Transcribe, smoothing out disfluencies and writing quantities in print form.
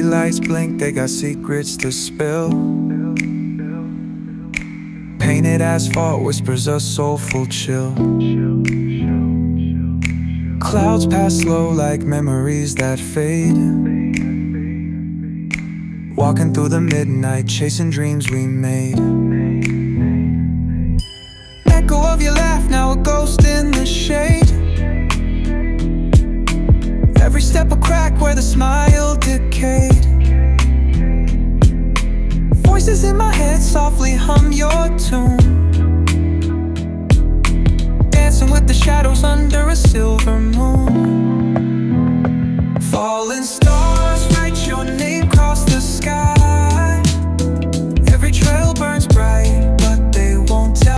lights blink, they got secrets to spill. Painted asphalt whispers a soulful chill. Clouds pass slow like memories that fade. Walking through the midnight, chasing dreams we made. Echo of your laugh, now a ghost in the shade. Every step a crack where the smile decayed. Voices in my head softly hum your tune, dancing with the shadows under a silver moon. Falling stars